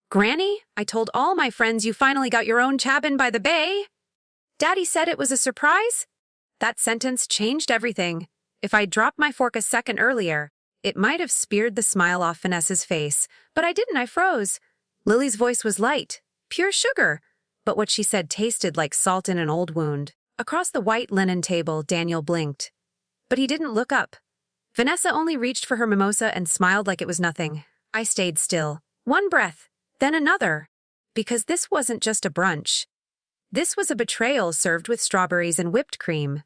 Granny, I told all my friends you finally got your own cabin by the bay. Daddy said it was a surprise. That sentence changed everything. If I'd dropped my fork a second earlier, it might have speared the smile off Vanessa's face, but I didn't, I froze. Lily's voice was light, pure sugar, but what she said tasted like salt in an old wound. Across the white linen table, Daniel blinked. But he didn't look up. Vanessa only reached for her mimosa and smiled like it was nothing. I stayed still. One breath, then another. Because this wasn't just a brunch. This was a betrayal served with strawberries and whipped cream.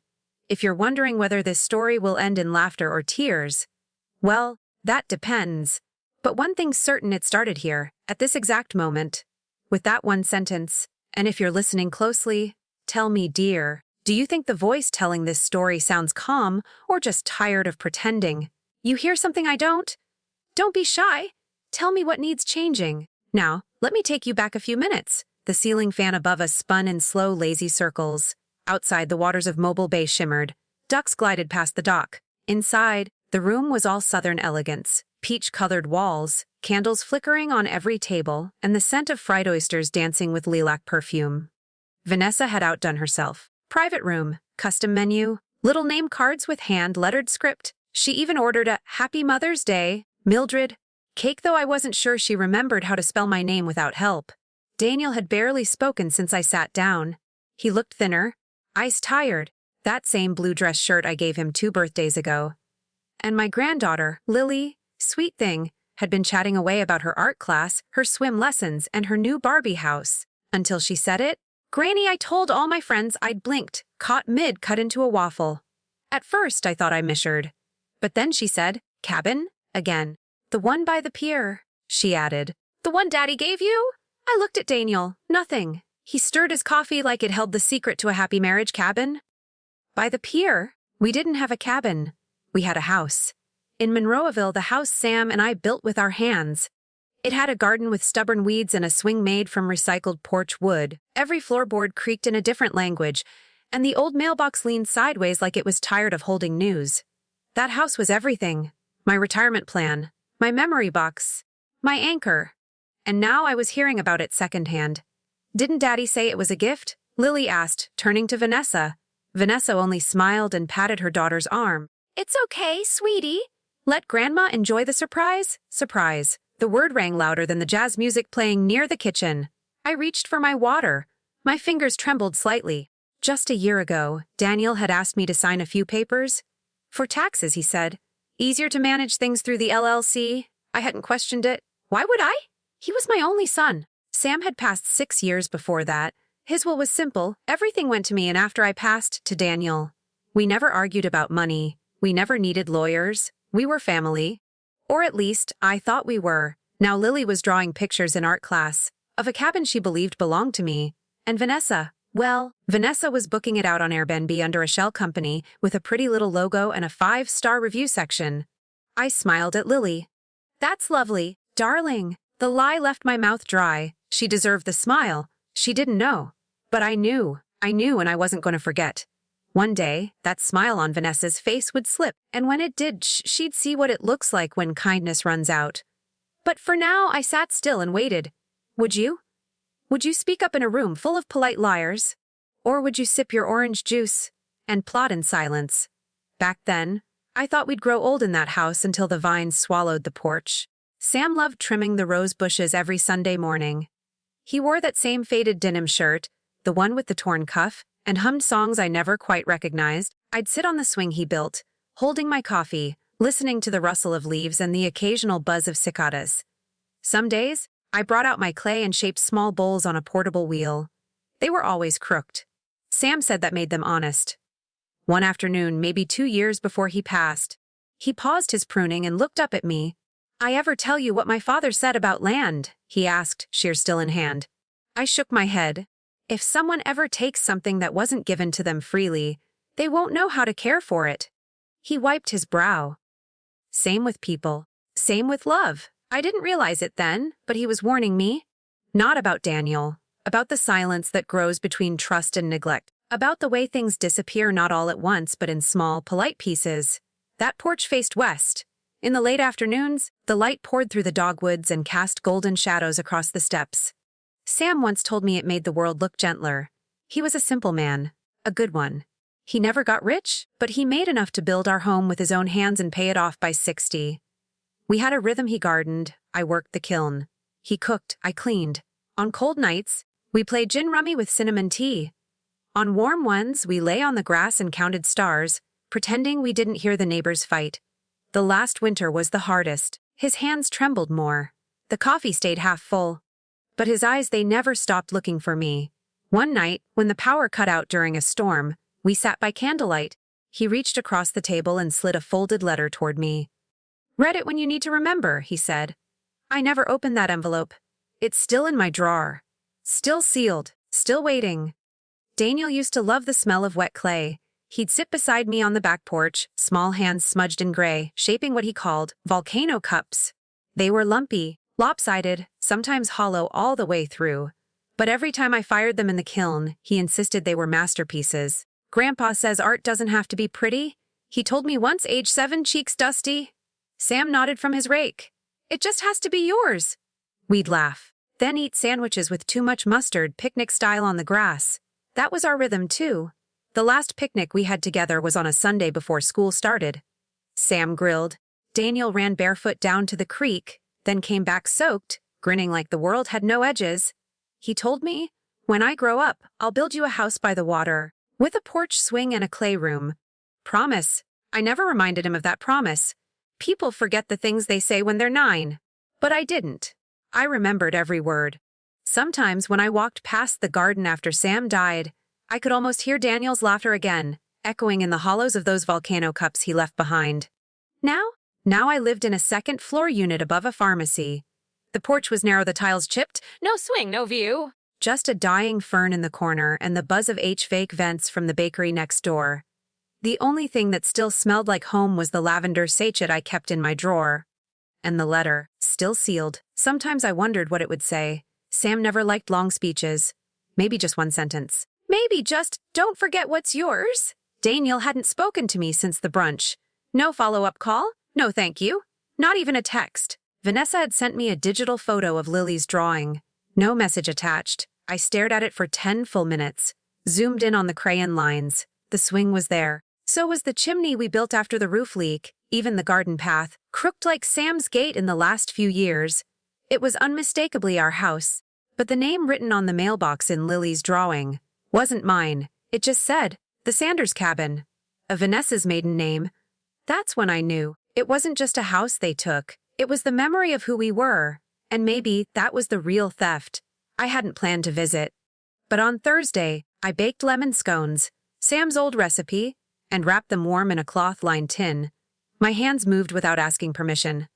If you're wondering whether this story will end in laughter or tears, well, that depends. But one thing's certain, it started here, at this exact moment. With that one sentence, and if you're listening closely, tell me, dear, do you think the voice telling this story sounds calm or just tired of pretending? You hear something I don't? Don't be shy. Tell me what needs changing. Now, let me take you back a few minutes. The ceiling fan above us spun in slow, lazy circles. Outside, the waters of Mobile Bay shimmered. Ducks glided past the dock. Inside, the room was all southern elegance. Peach-colored walls, candles flickering on every table, and the scent of fried oysters dancing with lilac perfume. Vanessa had outdone herself. Private room, custom menu, little name cards with hand-lettered script. She even ordered a Happy Mother's Day, Mildred. Cake, though I wasn't sure she remembered how to spell my name without help. Daniel had barely spoken since I sat down. He looked thinner, ice-tired, that same blue dress shirt I gave him 2 birthdays ago. And my granddaughter, Lily, sweet thing, had been chatting away about her art class, her swim lessons, and her new Barbie house. Until she said it, Granny, I told all my friends. I'd blinked, caught mid-cut into a waffle. At first, I thought I misheard. But then she said, cabin, again. The one by the pier, she added. The one Daddy gave you? I looked at Daniel. Nothing. He stirred his coffee like it held the secret to a happy marriage. Cabin? By the pier? We didn't have a cabin. We had a house. In Monroeville, the house Sam and I built with our hands. It had a garden with stubborn weeds and a swing made from recycled porch wood. Every floorboard creaked in a different language, and the old mailbox leaned sideways like it was tired of holding news. That house was everything. My retirement plan, my memory box, my anchor. And now I was hearing about it secondhand. Didn't Daddy say it was a gift? Lily asked, turning to Vanessa. Vanessa only smiled and patted her daughter's arm. It's okay, sweetie. Let Grandma enjoy the surprise. Surprise. The word rang louder than the jazz music playing near the kitchen. I reached for my water. My fingers trembled slightly. Just a year ago, Daniel had asked me to sign a few papers. For taxes, he said. Easier to manage things through the LLC. I hadn't questioned it. Why would I? He was my only son. Sam had passed 6 years before that. His will was simple. Everything went to me, and after I passed, to Daniel. We never argued about money. We never needed lawyers. We were family. Or at least, I thought we were. Now Lily was drawing pictures in art class of a cabin she believed belonged to me. And Vanessa, well, Vanessa was booking it out on Airbnb under a shell company with a pretty little logo and a 5-star review section. I smiled at Lily. That's lovely, darling. The lie left my mouth dry. She deserved the smile. She didn't know. But I knew, and I wasn't going to forget. One day, that smile on Vanessa's face would slip, and when it did, she'd see what it looks like when kindness runs out. But for now, I sat still and waited. Would you? Would you speak up in a room full of polite liars? Or would you sip your orange juice and plot in silence? Back then, I thought we'd grow old in that house until the vines swallowed the porch. Sam loved trimming the rose bushes every Sunday morning. He wore that same faded denim shirt, the one with the torn cuff, and hummed songs I never quite recognized. I'd sit on the swing he built, holding my coffee, listening to the rustle of leaves and the occasional buzz of cicadas. Some days, I brought out my clay and shaped small bowls on a portable wheel. They were always crooked. Sam said that made them honest. One afternoon, maybe 2 years before he passed, he paused his pruning and looked up at me. I ever tell you what my father said about land? He asked, shear still in hand. I shook my head. If someone ever takes something that wasn't given to them freely, they won't know how to care for it. He wiped his brow. Same with people. Same with love. I didn't realize it then, but he was warning me. Not about Daniel. About the silence that grows between trust and neglect. About the way things disappear not all at once but in small, polite pieces. That porch faced west. In the late afternoons, the light poured through the dogwoods and cast golden shadows across the steps. Sam once told me it made the world look gentler. He was a simple man, a good one. He never got rich, but he made enough to build our home with his own hands and pay it off by 60. We had a rhythm. He gardened, I worked the kiln. He cooked, I cleaned. On cold nights, we played gin rummy with cinnamon tea. On warm ones, we lay on the grass and counted stars, pretending we didn't hear the neighbors fight. The last winter was the hardest. His hands trembled more. The coffee stayed half full. But his eyes, they never stopped looking for me. One night, when the power cut out during a storm, we sat by candlelight. He reached across the table and slid a folded letter toward me. "Read it when you need to remember," he said. I never opened that envelope. It's still in my drawer. Still sealed, still waiting. Daniel used to love the smell of wet clay. He'd sit beside me on the back porch, small hands smudged in gray, shaping what he called volcano cups. They were lumpy, lopsided, sometimes hollow all the way through. But every time I fired them in the kiln, he insisted they were masterpieces. "Grandpa says art doesn't have to be pretty," he told me once, age 7, cheeks dusty. Sam nodded from his rake. "It just has to be yours." We'd laugh, then eat sandwiches with too much mustard, picnic style on the grass. That was our rhythm, too. The last picnic we had together was on a Sunday before school started. Sam grilled. Daniel ran barefoot down to the creek, then came back soaked, grinning like the world had no edges. He told me, "When I grow up, I'll build you a house by the water, with a porch swing and a clay room." Promise. I never reminded him of that promise. People forget the things they say when they're 9. But I didn't. I remembered every word. Sometimes when I walked past the garden after Sam died, I could almost hear Daniel's laughter again, echoing in the hollows of those volcano cups he left behind. Now I lived in a second-floor unit above a pharmacy. The porch was narrow, the tiles chipped, no swing, no view. Just a dying fern in the corner and the buzz of HVAC vents from the bakery next door. The only thing that still smelled like home was the lavender sachet I kept in my drawer. And the letter, still sealed. Sometimes I wondered what it would say. Sam never liked long speeches. Maybe just one sentence. Maybe just, "Don't forget what's yours." Daniel hadn't spoken to me since the brunch. No follow-up call, no thank you, not even a text. Vanessa had sent me a digital photo of Lily's drawing. No message attached. I stared at it for 10 full minutes, zoomed in on the crayon lines. The swing was there. So was the chimney we built after the roof leak, even the garden path, crooked like Sam's gate in the last few years. It was unmistakably our house, but the name written on the mailbox in Lily's drawing wasn't mine. It just said, "The Sanders Cabin." A Vanessa's maiden name. That's when I knew. It wasn't just a house they took. It was the memory of who we were. And maybe that was the real theft. I hadn't planned to visit. But on Thursday, I baked lemon scones, Sam's old recipe, and wrapped them warm in a cloth-lined tin. My hands moved without asking permission.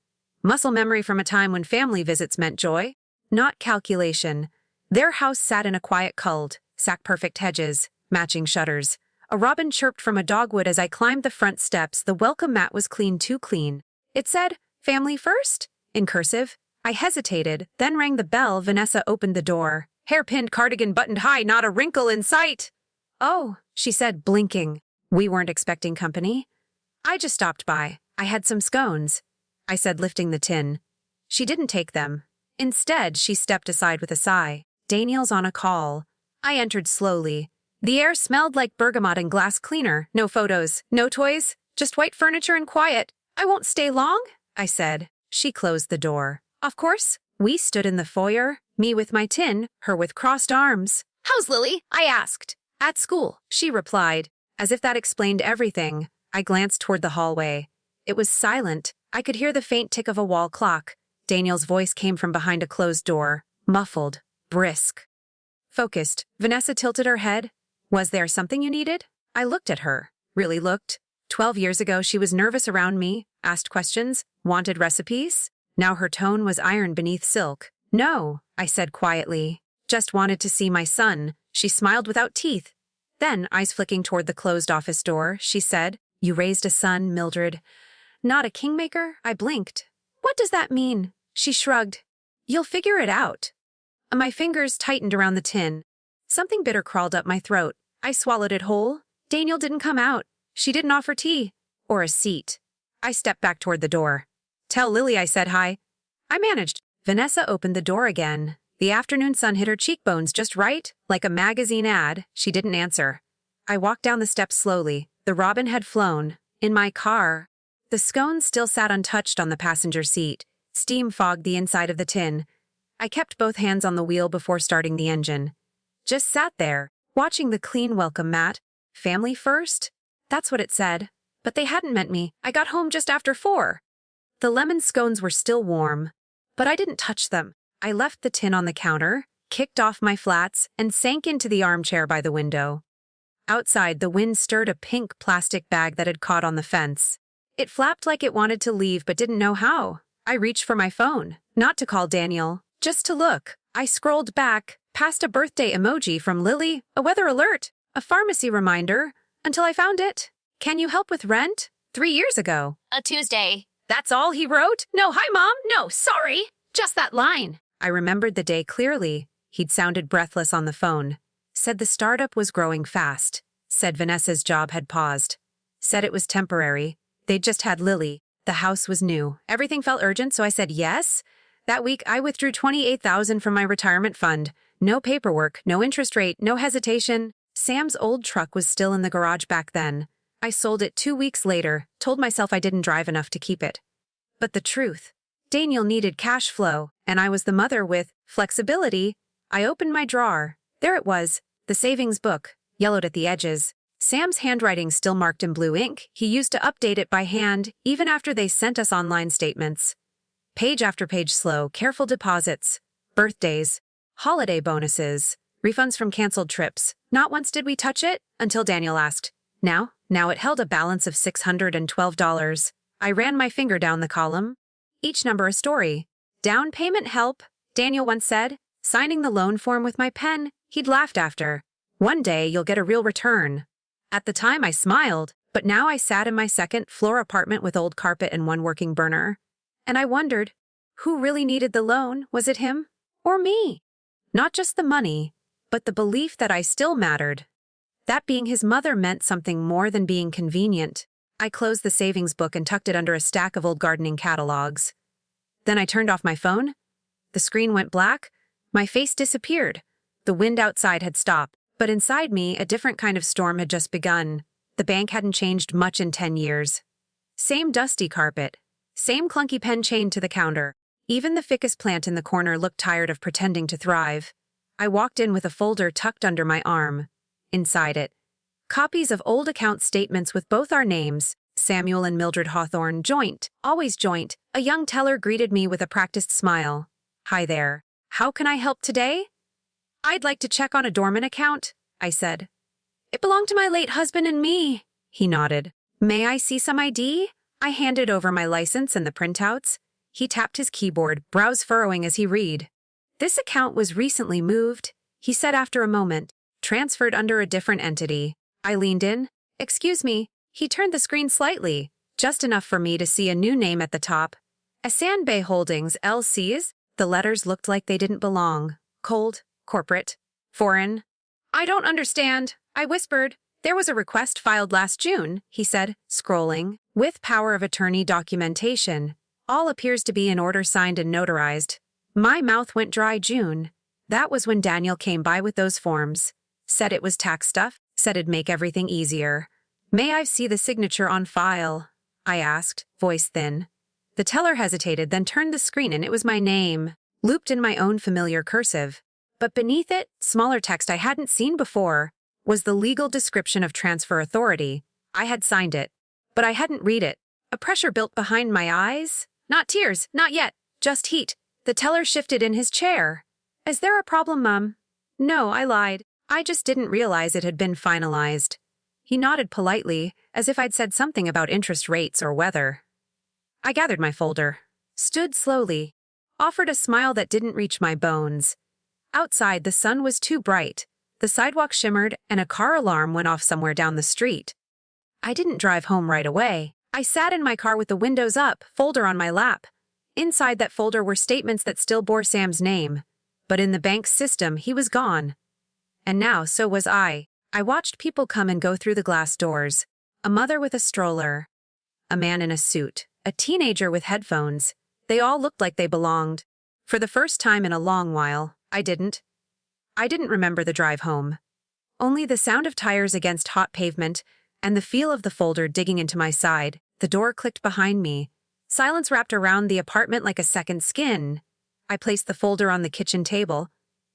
Muscle memory from a time when family visits meant joy, not calculation. Their house sat in a quiet cult. Sack-perfect hedges, matching shutters. A robin chirped from a dogwood as I climbed the front steps. The welcome mat was clean, too clean. It said, "Family first?" in cursive. I hesitated, then rang the bell. Vanessa opened the door. Hairpinned cardigan buttoned high, not a wrinkle in sight. "Oh," she said, blinking. We weren't expecting company. "I just stopped by. I had some scones," I said, lifting the tin. She didn't take them. Instead, she stepped aside with a sigh. "Daniel's on a call." I entered slowly. The air smelled like bergamot and glass cleaner. No photos, no toys, just white furniture and quiet. "I won't stay long," I said. She closed the door. Of course, we stood in the foyer, me with my tin, her with crossed arms. "How's Lily?" I asked. "At school," she replied. As if that explained everything, I glanced toward the hallway. It was silent. I could hear the faint tick of a wall clock. Daniel's voice came from behind a closed door, muffled, brisk. Focused, Vanessa tilted her head. "Was there something you needed?" I looked at her. Really looked. 12 years ago, she was nervous around me, asked questions, wanted recipes. Now her tone was iron beneath silk. "No," I said quietly. "Just wanted to see my son." She smiled without teeth. Then, eyes flicking toward the closed office door, she said, "You raised a son, Mildred." "Not a kingmaker?" I blinked. "What does that mean?" She shrugged. "You'll figure it out." My fingers tightened around the tin. Something bitter crawled up my throat. I swallowed it whole. Daniel didn't come out. She didn't offer tea. Or a seat. I stepped back toward the door. Tell Lily I said hi. I managed. Vanessa opened the door again. The afternoon sun hit her cheekbones just right, like a magazine ad. She didn't answer. I walked down the steps slowly. The robin had flown. In my car. The scones still sat untouched on the passenger seat. Steam fogged the inside of the tin. I kept both hands on the wheel before starting the engine. Just sat there, watching the clean welcome mat. Family first? That's what it said. But they hadn't meant me. I got home just after 4. The lemon scones were still warm, but I didn't touch them. I left the tin on the counter, kicked off my flats, and sank into the armchair by the window. Outside, the wind stirred a pink plastic bag that had caught on the fence. It flapped like it wanted to leave but didn't know how. I reached for my phone, not to call Daniel, just to look. I scrolled back, past a birthday emoji from Lily, a weather alert, a pharmacy reminder, until I found it. Can you help with rent? 3 years ago. A Tuesday. That's all he wrote? No, hi, Mom. No, sorry. Just that line. I remembered the day clearly. He'd sounded breathless on the phone. Said the startup was growing fast. Said Vanessa's job had paused. Said it was temporary. They'd just had Lily. The house was new. Everything felt urgent, so I said yes. That week, I withdrew $28,000 from my retirement fund. No paperwork, no interest rate, no hesitation. Sam's old truck was still in the garage back then. I sold it 2 weeks later, told myself I didn't drive enough to keep it. But the truth, Daniel needed cash flow, and I was the mother with flexibility. I opened my drawer. There it was, the savings book, yellowed at the edges. Sam's handwriting still marked in blue ink. He used to update it by hand, even after they sent us online statements. Page after page slow, careful deposits, birthdays, holiday bonuses, refunds from canceled trips. Not once did we touch it, until Daniel asked. Now it held a balance of $612. I ran my finger down the column. Each number a story. Down payment help, Daniel once said, signing the loan form with my pen. He'd laughed after. One day you'll get a real return. At the time I smiled, but now I sat in my second-floor apartment with old carpet and one working burner. And I wondered, who really needed the loan? Was it him? Or me? Not just the money, but the belief that I still mattered. That being his mother meant something more than being convenient. I closed the savings book and tucked it under a stack of old gardening catalogs. Then I turned off my phone. The screen went black. My face disappeared. The wind outside had stopped, but inside me, a different kind of storm had just begun. The bank hadn't changed much in 10 years. Same dusty carpet. Same clunky pen chained to the counter. Even the ficus plant in the corner looked tired of pretending to thrive. I walked in with a folder tucked under my arm. Inside it, copies of old account statements with both our names, Samuel and Mildred Hawthorne, joint, always joint. A young teller greeted me with a practiced smile. Hi there. How can I help today? I'd like to check on a dormant account, I said. It belonged to my late husband and me, he nodded. May I see some ID? I handed over my license and the printouts. He tapped his keyboard, brows furrowing as he read. This account was recently moved, he said after a moment. Transferred under a different entity. I leaned in. Excuse me. He turned the screen slightly, just enough for me to see a new name at the top. Asan Bay Holdings, LCs. The letters looked like they didn't belong. Cold, corporate, foreign. I don't understand, I whispered. There was a request filed last June, he said, scrolling, with power of attorney documentation. All appears to be in order signed and notarized. My mouth went dry. June. That was when Daniel came by with those forms. Said it was tax stuff, said it'd make everything easier. May I see the signature on file? I asked, voice thin. The teller hesitated, then turned the screen and it was my name, looped in my own familiar cursive. But beneath it, smaller text I hadn't seen before, was the legal description of transfer authority. I had signed it, but I hadn't read it. A pressure built behind my eyes. Not tears, not yet, just heat. The teller shifted in his chair. Is there a problem, Mum? No, I lied. I just didn't realize it had been finalized. He nodded politely, as if I'd said something about interest rates or weather. I gathered my folder, stood slowly, offered a smile that didn't reach my bones. Outside, the sun was too bright. The sidewalk shimmered, and a car alarm went off somewhere down the street. I didn't drive home right away. I sat in my car with the windows up, folder on my lap. Inside that folder were statements that still bore Sam's name. But in the bank's system, he was gone. And now, so was I. I watched people come and go through the glass doors. A mother with a stroller. A man in a suit. a teenager with headphones. They all looked like they belonged. For the first time in a long while, I didn't remember the drive home. Only the sound of tires against hot pavement and the feel of the folder digging into my side. The door clicked behind me. Silence wrapped around the apartment like a second skin. I placed the folder on the kitchen table.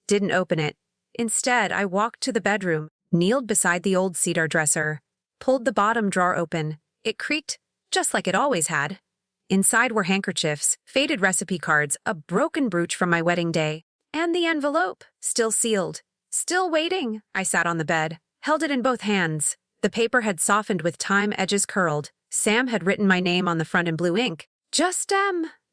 Didn't open it. Instead, I walked to the bedroom, kneeled beside the old cedar dresser, pulled the bottom drawer open. It creaked, just like it always had. Inside were handkerchiefs, faded recipe cards, a broken brooch from my wedding day, and the envelope, still sealed. Still waiting. I sat on the bed, held it in both hands. The paper had softened with time, edges curled. Sam had written my name on the front in blue ink. Just,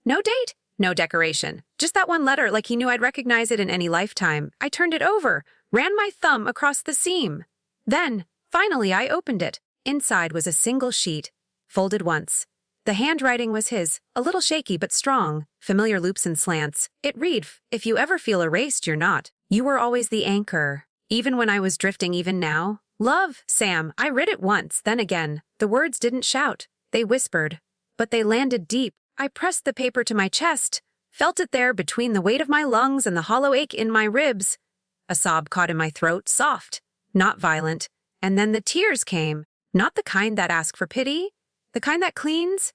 no date, no decoration. Just that one letter, like he knew I'd recognize it in any lifetime. I turned it over, ran my thumb across the seam. Then, finally, I opened it. Inside was a single sheet, folded once. The handwriting was his, a little shaky but strong, familiar loops and slants. It read, "If you ever feel erased, you're not. You were always the anchor. Even when I was drifting, even now. Love, Sam." I read it once, then again. The words didn't shout. They whispered. But they landed deep. I pressed the paper to my chest, felt it there between the weight of my lungs and the hollow ache in my ribs. A sob caught in my throat, soft, not violent. And then the tears came. Not the kind that ask for pity, the kind that cleans,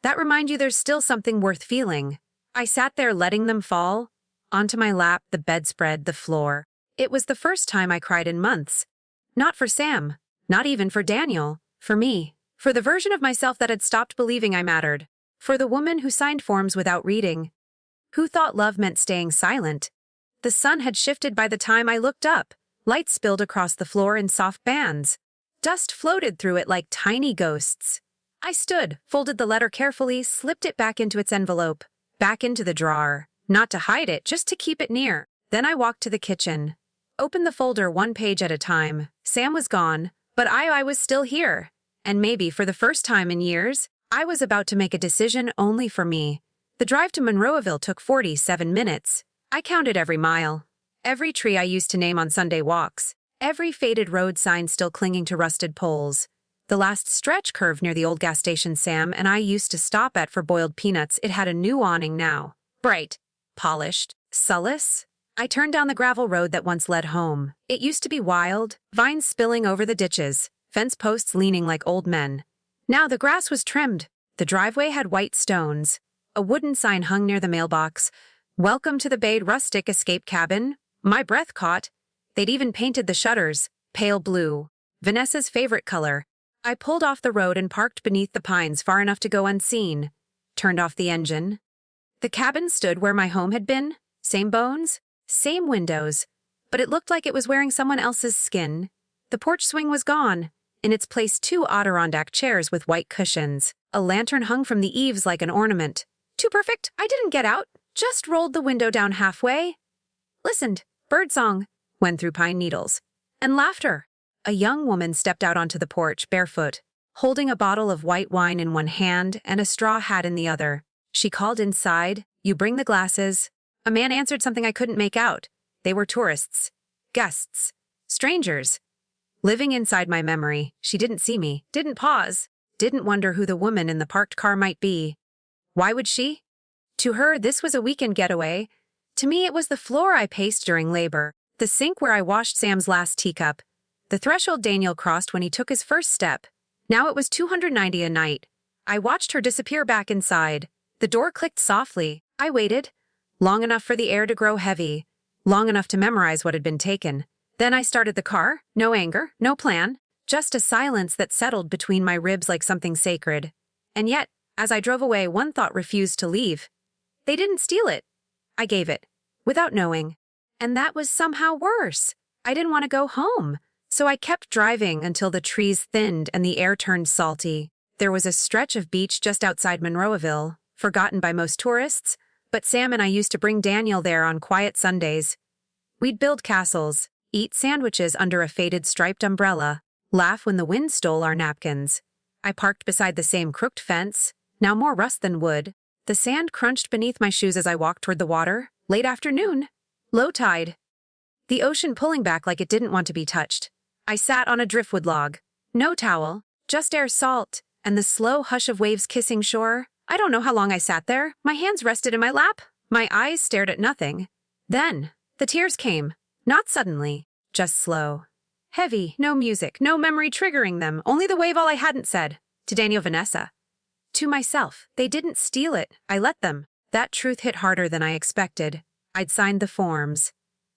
that remind you there's still something worth feeling. I sat there letting them fall, onto my lap, the bedspread, the floor. It was the first time I cried in months. Not for Sam, not even for Daniel, for me, for the version of myself that had stopped believing I mattered, for the woman who signed forms without reading, who thought love meant staying silent. The sun had shifted by the time I looked up. Light spilled across the floor in soft bands. Dust floated through it like tiny ghosts. I stood, folded the letter carefully, slipped it back into its envelope, back into the drawer, not to hide it, just to keep it near. Then I walked to the kitchen, opened the folder one page at a time. Sam was gone, but I was still here. And maybe for the first time in years, I was about to make a decision only for me. The drive to Monroeville took 47 minutes. I counted every mile, every tree I used to name on Sunday walks, every faded road sign still clinging to rusted poles. The last stretch curve near the old gas station Sam and I used to stop at for boiled peanuts. It had a new awning now. Bright, polished, soulless. I turned down the gravel road that once led home. It used to be wild, vines spilling over the ditches, fence posts leaning like old men. Now the grass was trimmed. The driveway had white stones. A wooden sign hung near the mailbox. "Welcome to the Bayed Rustic Escape Cabin." My breath caught. They'd even painted the shutters, pale blue, Vanessa's favorite color. I pulled off the road and parked beneath the pines far enough to go unseen. Turned off the engine. The cabin stood where my home had been. Same bones, same windows. But it looked like it was wearing someone else's skin. The porch swing was gone. In its place, 2 Adirondack chairs with white cushions. A lantern hung from the eaves like an ornament. Too perfect. I didn't get out. Just rolled the window down halfway. Listened. Birdsong went through pine needles. And laughter. A young woman stepped out onto the porch, barefoot, holding a bottle of white wine in one hand and a straw hat in the other. She called inside, "You bring the glasses." A man answered something I couldn't make out. They were tourists, guests, strangers. Living inside my memory, she didn't see me, didn't pause, didn't wonder who the woman in the parked car might be. Why would she? To her, this was a weekend getaway. To me, it was the floor I paced during labor, the sink where I washed Sam's last teacup, the threshold Daniel crossed when he took his first step. Now it was $290 a night. I watched her disappear back inside. The door clicked softly. I waited. Long enough for the air to grow heavy. Long enough to memorize what had been taken. Then I started the car. No anger, no plan. Just a silence that settled between my ribs like something sacred. And yet, as I drove away, one thought refused to leave. They didn't steal it. I gave it. Without knowing. And that was somehow worse. I didn't want to go home. So I kept driving until the trees thinned and the air turned salty. There was a stretch of beach just outside Monroeville, forgotten by most tourists, but Sam and I used to bring Daniel there on quiet Sundays. We'd build castles, eat sandwiches under a faded striped umbrella, laugh when the wind stole our napkins. I parked beside the same crooked fence, now more rust than wood. The sand crunched beneath my shoes as I walked toward the water. Late afternoon. Low tide. The ocean pulling back like it didn't want to be touched. I sat on a driftwood log. No towel, just air salt, and the slow hush of waves kissing shore. I don't know how long I sat there. My hands rested in my lap. My eyes stared at nothing. Then, the tears came. Not suddenly, just slow. Heavy, no music, no memory triggering them, only the wave all I hadn't said. To Daniel Vanessa. To myself. They didn't steal it. I let them. That truth hit harder than I expected. I'd signed the forms.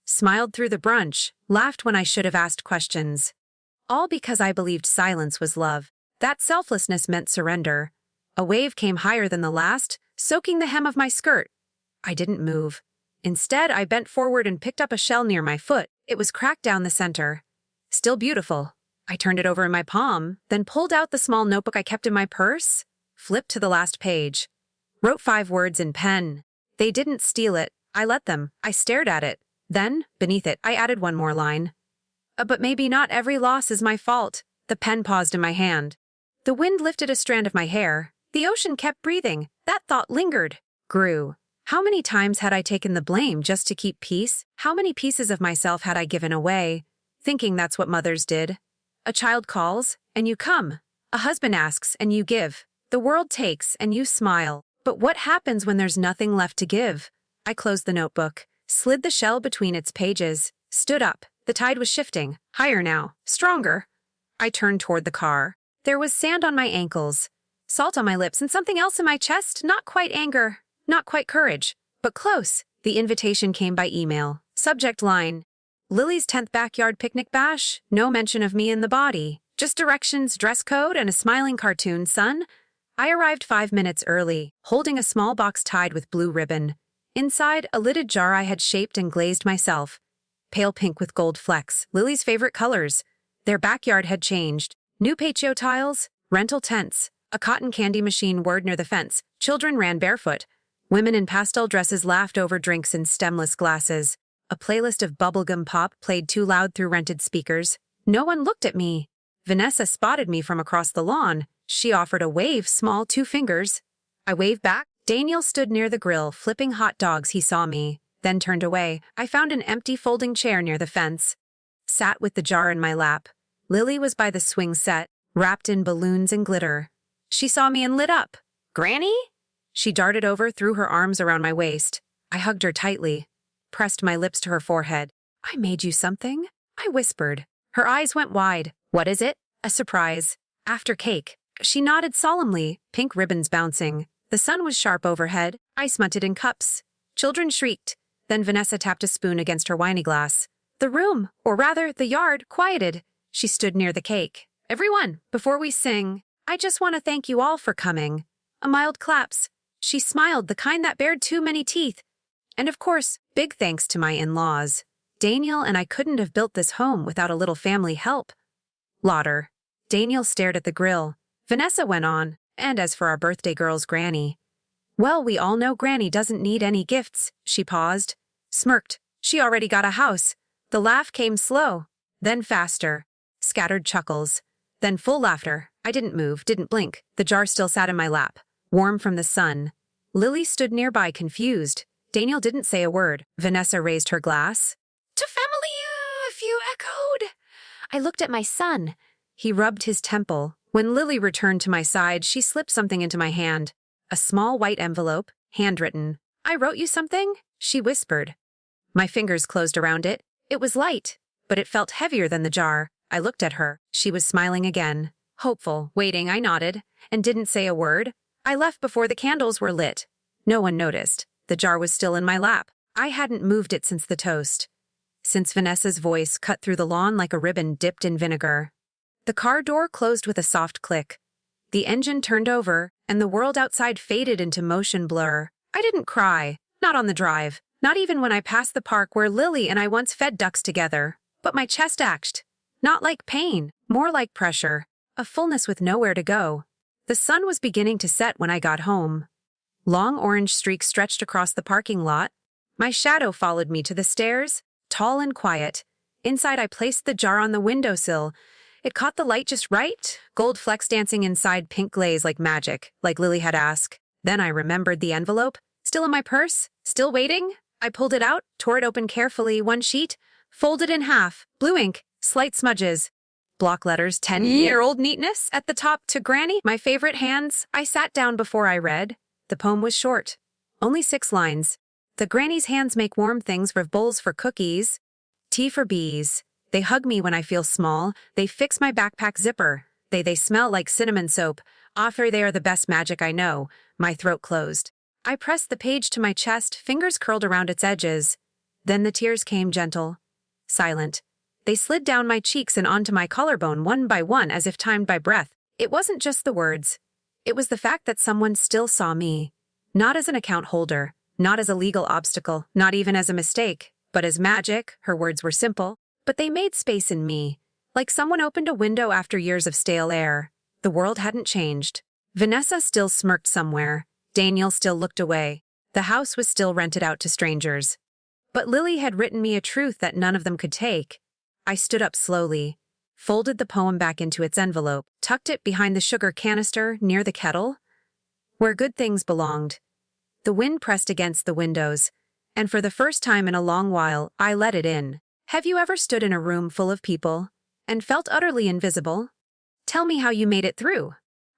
Smiled through the brunch, laughed when I should have asked questions. All because I believed silence was love. That selflessness meant surrender. A wave came higher than the last, soaking the hem of my skirt. I didn't move. Instead, I bent forward and picked up a shell near my foot. It was cracked down the center. Still beautiful. I turned it over in my palm, then pulled out the small notebook I kept in my purse, flipped to the last page. Wrote 5 words in pen. They didn't steal it. I let them. I stared at it. Then, beneath it, I added one more line. But maybe not every loss is my fault. The pen paused in my hand. The wind lifted a strand of my hair. The ocean kept breathing. That thought lingered, grew. How many times had I taken the blame just to keep peace? How many pieces of myself had I given away, thinking that's what mothers did? A child calls, and you come. A husband asks, and you give. The world takes, and you smile. But what happens when there's nothing left to give? I closed the notebook, slid the shell between its pages, stood up. The tide was shifting, higher now, stronger. I turned toward the car. There was sand on my ankles, salt on my lips, and something else in my chest. Not quite anger, not quite courage, but close. The invitation came by email. Subject line: Lily's 10th backyard picnic bash. No mention of me in the body. Just directions, dress code, and a smiling cartoon, son. I arrived 5 minutes early, holding a small box tied with blue ribbon. Inside, a lidded jar I had shaped and glazed myself. Pale pink with gold flecks, Lily's favorite colors. Their backyard had changed. New patio tiles, rental tents, a cotton candy machine whirred near the fence. Children ran barefoot. Women in pastel dresses laughed over drinks in stemless glasses. A playlist of bubblegum pop played too loud through rented speakers. No one looked at me. Vanessa spotted me from across the lawn. She offered a wave, small, 2 fingers. I waved back. Daniel stood near the grill, flipping hot dogs. He saw me, then turned away. I found an empty folding chair near the fence. Sat with the jar in my lap. Lily was by the swing set, wrapped in balloons and glitter. She saw me and lit up. Granny? She darted over, threw her arms around my waist. I hugged her tightly, pressed my lips to her forehead. I made you something, I whispered. Her eyes went wide. What is it? A surprise. After cake. She nodded solemnly, pink ribbons bouncing. The sun was sharp overhead. I smutted in cups. Children shrieked. Then Vanessa tapped a spoon against her winey glass. The room, or rather, the yard, quieted. She stood near the cake. Everyone, before we sing, I just want to thank you all for coming. A mild claps. She smiled, the kind that bared too many teeth. And of course, big thanks to my in-laws. Daniel and I couldn't have built this home without a little family help. Lauder. Daniel stared at the grill. Vanessa went on, and as for our birthday girl's Granny. Well, we all know Granny doesn't need any gifts. She paused, smirked. She already got a house. The laugh came slow, then faster. Scattered chuckles, then full laughter. I didn't move, didn't blink. The jar still sat in my lap, warm from the sun. Lily stood nearby, confused. Daniel didn't say a word. Vanessa raised her glass. To family, if you echoed. I looked at my son. He rubbed his temple. When Lily returned to my side, she slipped something into my hand. A small white envelope, handwritten. I wrote you something? She whispered. My fingers closed around it. It was light, but it felt heavier than the jar. I looked at her. She was smiling again. Hopeful, waiting. I nodded, and didn't say a word. I left before the candles were lit. No one noticed. The jar was still in my lap. I hadn't moved it since the toast. Since Vanessa's voice cut through the lawn like a ribbon dipped in vinegar. The car door closed with a soft click. The engine turned over, and the world outside faded into motion blur. I didn't cry. Not on the drive. Not even when I passed the park where Lily and I once fed ducks together. But my chest ached. Not like pain, more like pressure. A fullness with nowhere to go. The sun was beginning to set when I got home. Long orange streaks stretched across the parking lot. My shadow followed me to the stairs, tall and quiet. Inside, I placed the jar on the windowsill. It caught the light just right, gold flecks dancing inside pink glaze like magic, like Lily had asked. Then I remembered the envelope. Still in my purse? Still waiting? I pulled it out, tore it open carefully, one sheet, folded in half, blue ink, slight smudges. Block letters, 10-year-old neatness. At the top, to Granny, my favorite hands. I sat down before I read. The poem was short. Only 6 lines. The granny's hands make warm things with bowls for cookies. Tea for bees. They hug me when I feel small. They fix my backpack zipper. They smell like cinnamon soap. Offer they are the best magic I know. My throat closed. I pressed the page to my chest, fingers curled around its edges. Then the tears came gentle, silent. They slid down my cheeks and onto my collarbone one by one as if timed by breath. It wasn't just the words. It was the fact that someone still saw me. Not as an account holder, not as a legal obstacle, not even as a mistake, but as magic. Her words were simple, but they made space in me. Like someone opened a window after years of stale air. The world hadn't changed. Vanessa still smirked somewhere. Daniel still looked away. The house was still rented out to strangers. But Lily had written me a truth that none of them could take. I stood up slowly, folded the poem back into its envelope, tucked it behind the sugar canister near the kettle, where good things belonged. The wind pressed against the windows, and for the first time in a long while, I let it in. Have you ever stood in a room full of people and felt utterly invisible? Tell me how you made it through.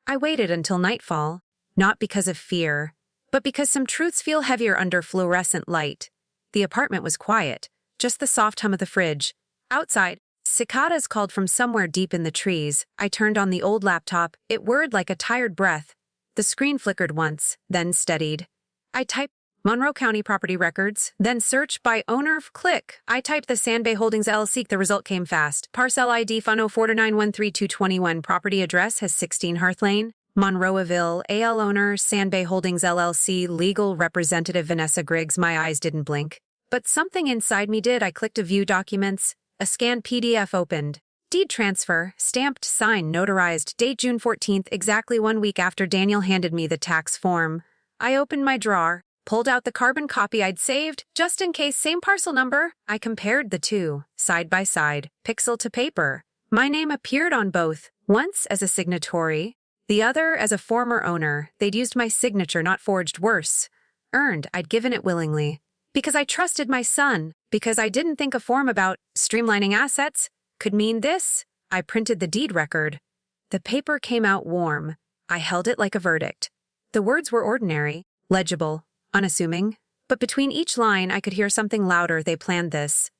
I waited until nightfall, not because of fear, but because some truths feel heavier under fluorescent light. The apartment was quiet, just the soft hum of the fridge. Outside, cicadas called from somewhere deep in the trees. I turned on the old laptop. It whirred like a tired breath. The screen flickered once, then steadied. I typed Monroe County Property Records, then search by owner. Click. I typed the Sandbay Holdings LLC. The result came fast. Parcel ID FUN 049132221. Property address has 16 Hearth Lane, Monroeville. AL owner Sandbay Holdings LLC. Legal representative Vanessa Griggs. My eyes didn't blink. But something inside me did. I clicked to view documents. A scanned PDF opened. Deed transfer, stamped, signed, notarized, date June 14th, exactly 1 week after Daniel handed me the tax form. I opened my drawer, pulled out the carbon copy I'd saved, just in case, same parcel number. I compared the two, side by side, pixel to paper. My name appeared on both, once as a signatory, the other as a former owner. They'd used my signature, not forged, worse. Earned, I'd given it willingly. Because I trusted my son, because I didn't think a form about streamlining assets could mean this. I printed the deed record. The paper came out warm. I held it like a verdict. The words were ordinary, legible, unassuming, but between each line I could hear something louder. They planned this.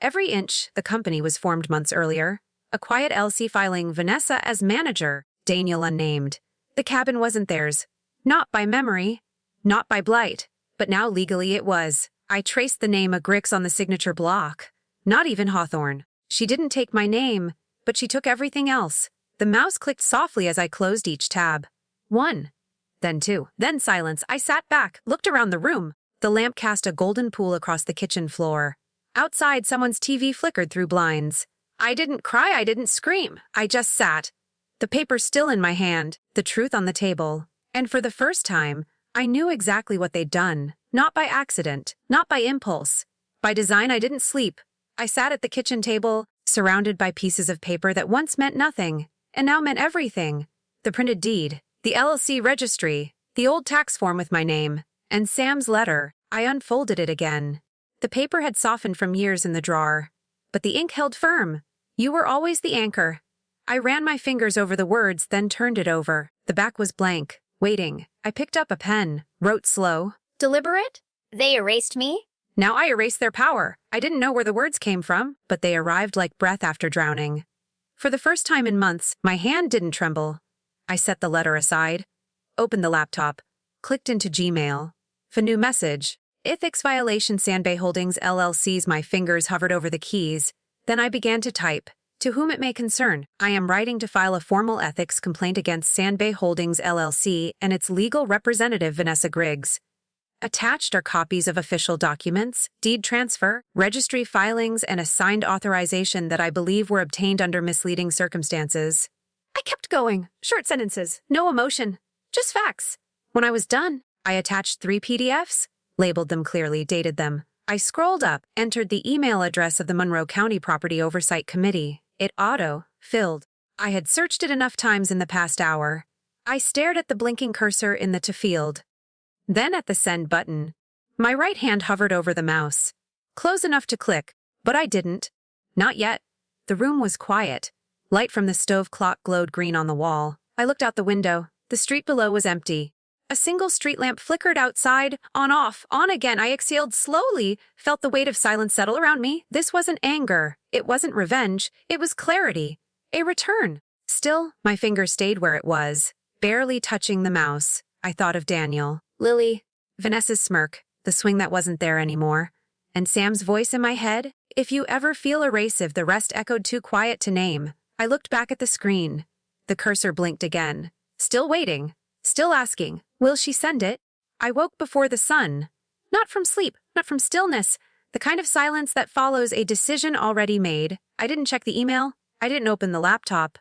Every inch. The company was formed months earlier. A quiet LC filing, Vanessa as manager, Daniel unnamed. The cabin wasn't theirs. Not by memory, not by blight, but now legally it was. I traced the name of Griggs on the signature block. Not even Hawthorne. She didn't take my name, but she took everything else. The mouse clicked softly as I closed each tab. 1. Then 2. Then silence. I sat back, looked around the room. The lamp cast a golden pool across the kitchen floor. Outside, someone's TV flickered through blinds. I didn't cry, I didn't scream. I just sat. The paper still in my hand, the truth on the table. And for the first time, I knew exactly what they'd done. Not by accident, not by impulse. By design, I didn't sleep. I sat at the kitchen table, surrounded by pieces of paper that once meant nothing, and now meant everything. The printed deed, the LLC registry, the old tax form with my name, and Sam's letter. I unfolded it again. The paper had softened from years in the drawer, but the ink held firm. You were always the anchor. I ran my fingers over the words, then turned it over. The back was blank, waiting. I picked up a pen, wrote slow. Deliberate? They erased me? Now I erased their power. I didn't know where the words came from, but they arrived like breath after drowning. For the first time in months, my hand didn't tremble. I set the letter aside, opened the laptop, clicked into Gmail. For new message, ethics violation Sandbay Holdings LLC's. My fingers hovered over the keys. Then I began to type. To whom it may concern, I am writing to file a formal ethics complaint against Sandbay Holdings LLC and its legal representative Vanessa Griggs. Attached are copies of official documents, deed transfer, registry filings, and a signed authorization that I believe were obtained under misleading circumstances. I kept going. Short sentences, no emotion, just facts. When I was done, I attached 3 PDFs, labeled them clearly, dated them. I scrolled up, entered the email address of the Monroe County Property Oversight Committee. It auto-filled. I had searched it enough times in the past hour. I stared at the blinking cursor in the to field. Then at the send button. My right hand hovered over the mouse. Close enough to click, but I didn't. Not yet. The room was quiet. Light from the stove clock glowed green on the wall. I looked out the window. The street below was empty. A single street lamp flickered outside, on off, on again. I exhaled slowly, felt the weight of silence settle around me. This wasn't anger. It wasn't revenge. It was clarity. A return. Still, my finger stayed where it was, barely touching the mouse. I thought of Daniel, Lily, Vanessa's smirk, the swing that wasn't there anymore, and Sam's voice in my head. If you ever feel erasive, the rest echoed too quiet to name. I looked back at the screen. The cursor blinked again. Still waiting. Still asking, will she send it? I woke before the sun. Not from sleep, not from stillness. The kind of silence that follows a decision already made. I didn't check the email. I didn't open the laptop.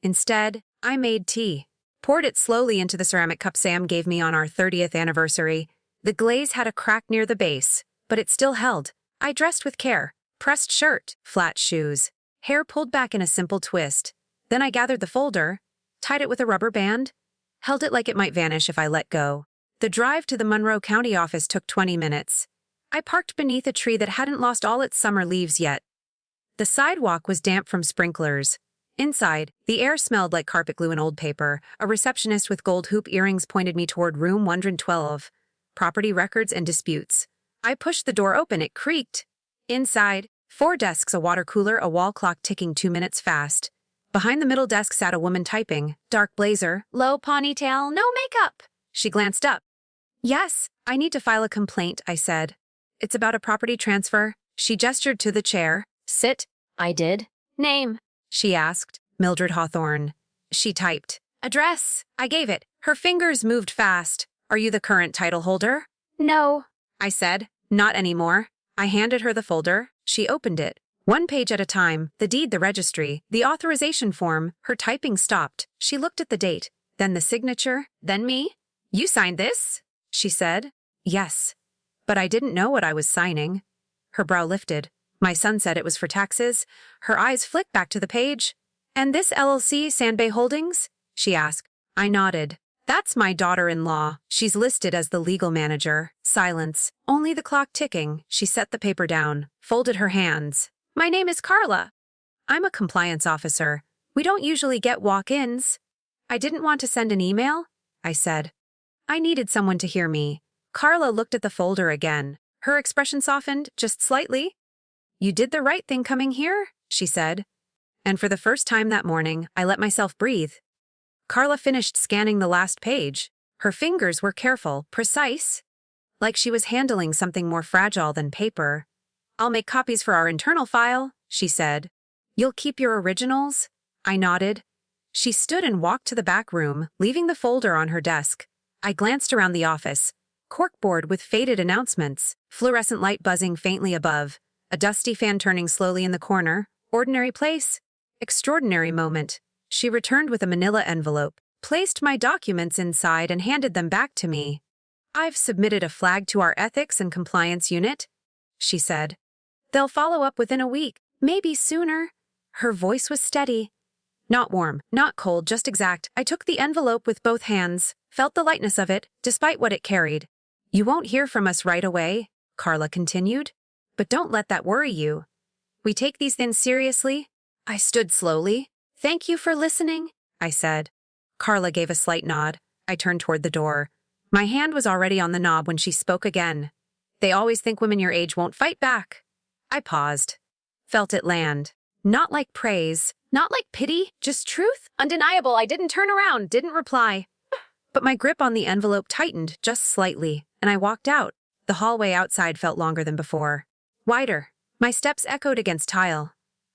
Instead, I made tea. Poured it slowly into the ceramic cup Sam gave me on our 30th anniversary. The glaze had a crack near the base, but it still held. I dressed with care. Pressed shirt, flat shoes. Hair pulled back in a simple twist. Then I gathered the folder, tied it with a rubber band, held it like it might vanish if I let go. The drive to the Monroe County office took 20 minutes. I parked beneath a tree that hadn't lost all its summer leaves yet. The sidewalk was damp from sprinklers. Inside, the air smelled like carpet glue and old paper. A receptionist with gold hoop earrings pointed me toward room 112, property records and disputes. I pushed the door open. It creaked. Inside, 4 desks, a water cooler, a wall clock ticking 2 minutes fast. Behind the middle desk sat a woman typing, dark blazer, low ponytail, no makeup. She glanced up. Yes, I need to file a complaint, I said. It's about a property transfer. She gestured to the chair. Sit. I did. Name? She asked. Mildred Hawthorne. She typed. Address. I gave it. Her fingers moved fast. Are you the current title holder? No. I said. Not anymore. I handed her the folder. She opened it. 1 page at a time, the deed, the registry, the authorization form. Her typing stopped. She looked at the date, then the signature, then me. You signed this? She said. Yes. But I didn't know what I was signing. Her brow lifted. My son said it was for taxes. Her eyes flicked back to the page. And this LLC, Sandbay Holdings? She asked. I nodded. That's my daughter-in-law. She's listed as the legal manager. Silence. Only the clock ticking. She set the paper down, folded her hands. My name is Carla. I'm a compliance officer. We don't usually get walk-ins. I didn't want to send an email, I said. I needed someone to hear me. Carla looked at the folder again. Her expression softened, just slightly. You did the right thing coming here, she said. And for the first time that morning, I let myself breathe. Carla finished scanning the last page. Her fingers were careful, precise, like she was handling something more fragile than paper. I'll make copies for our internal file, she said. You'll keep your originals? I nodded. She stood and walked to the back room, leaving the folder on her desk. I glanced around the office. Corkboard with faded announcements, fluorescent light buzzing faintly above, a dusty fan turning slowly in the corner. Ordinary place. Extraordinary moment. She returned with a manila envelope, placed my documents inside and handed them back to me. I've submitted a flag to our ethics and compliance unit, she said. They'll follow up within a week, maybe sooner. Her voice was steady. Not warm, not cold, just exact. I took the envelope with both hands, felt the lightness of it, despite what it carried. You won't hear from us right away, Carla continued. But don't let that worry you. We take these things seriously. I stood slowly. Thank you for listening, I said. Carla gave a slight nod. I turned toward the door. My hand was already on the knob when she spoke again. They always think women your age won't fight back. I paused. Felt it land. Not like praise, not like pity, just truth. Undeniable. I didn't turn around, didn't reply. But my grip on the envelope tightened just slightly, and I walked out. The hallway outside felt longer than before. Wider. My steps echoed against tile.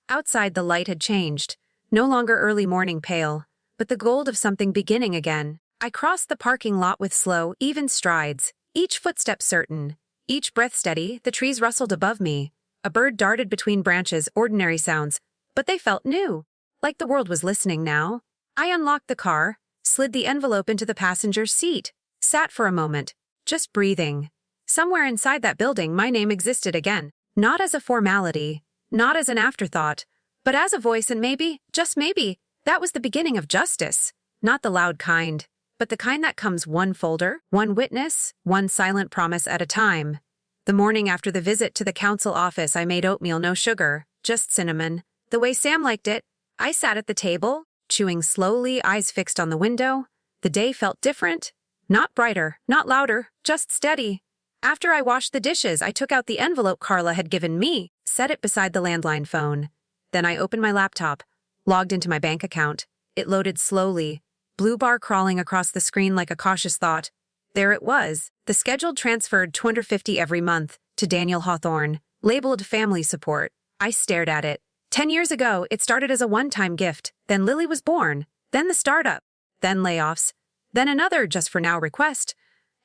Outside the light had changed. No longer early morning pale, but the gold of something beginning again. I crossed the parking lot with slow, even strides, each footstep certain, each breath steady. The trees rustled above me. A bird darted between branches, ordinary sounds, but they felt new, like the world was listening now. I unlocked the car, slid the envelope into the passenger's seat, sat for a moment, just breathing. Somewhere inside that building, my name existed again, not as a formality, not as an afterthought, but as a voice, and maybe, just maybe, that was the beginning of justice. Not the loud kind, but the kind that comes one folder, one witness, one silent promise at a time. The morning after the visit to the council office, I made oatmeal, no sugar, just cinnamon, the way Sam liked it. I sat at the table, chewing slowly, eyes fixed on the window. The day felt different. Not brighter, not louder, just steady. After I washed the dishes, I took out the envelope Carla had given me, set it beside the landline phone. Then I opened my laptop, logged into my bank account. It loaded slowly, blue bar crawling across the screen like a cautious thought. There it was, the scheduled transferred $250 every month to Daniel Hawthorne, labeled family support. I stared at it. 10 years ago, it started as a one-time gift. Then Lily was born. Then the startup. Then layoffs. Then another just for now request.